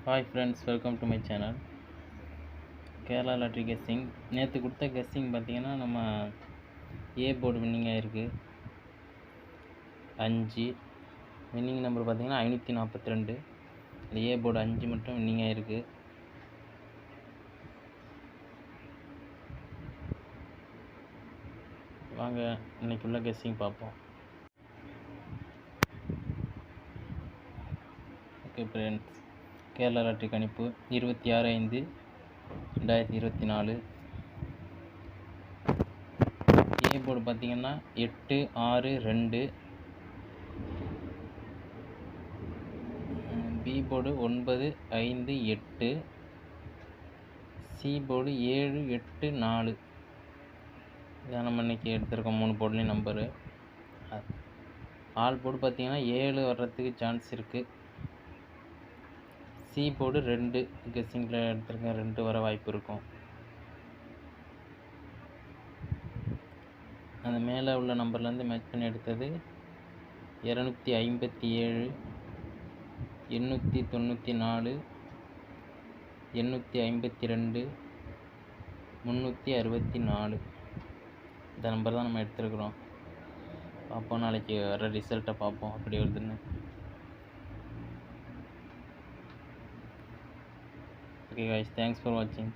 Hi friends, welcome to my channel. Kerala lottery guessing. நேற்று கொடுத்த guessing பார்த்தீங்கன்னா, நம்ம ஏ போர்டு வின்னிங் ஆகிருக்கு 5. வின்னிங் நம்பர் பார்த்தீங்கன்னா 542. இந்த ஏ போர்டு 5 மட்டும் வின்னிங் ஆகிருக்கு. வாங்க இன்னைக்குள்ள கெஸ்ஸிங் பார்ப்போம். ஓகே ஃப்ரெண்ட்ஸ், கேரளா லாட்ரி கணிப்பு 26/5/2024. ஏ போர்டு பார்த்தீங்கன்னா 8, 6, 2. B board 9, 5, 8. C board 7, 8, 4. இதான் நம்ம இன்றைக்கி எடுத்திருக்கோம் 3 போர்ட்லேயும் நம்பரு. ஆல் போர்டு பார்த்தீங்கன்னா 7 வர்றதுக்கு சான்ஸ் இருக்குது. சி போர்டு 2 கெஸ்ஸிங்கில் எடுத்திருக்கேன், 2 வர வாய்ப்பு இருக்கும். அந்த மேலே உள்ள நம்பர்லேருந்து மேட்ச் பண்ணி எடுத்தது 257, 894, 852, 364. இந்த நம்பர் தான் நம்ம எடுத்துருக்குறோம். பார்ப்போம், நாளைக்கு வர ரிசல்ட்டை பார்ப்போம் அப்படி வருதுன்னு. Okay guys, thanks for watching.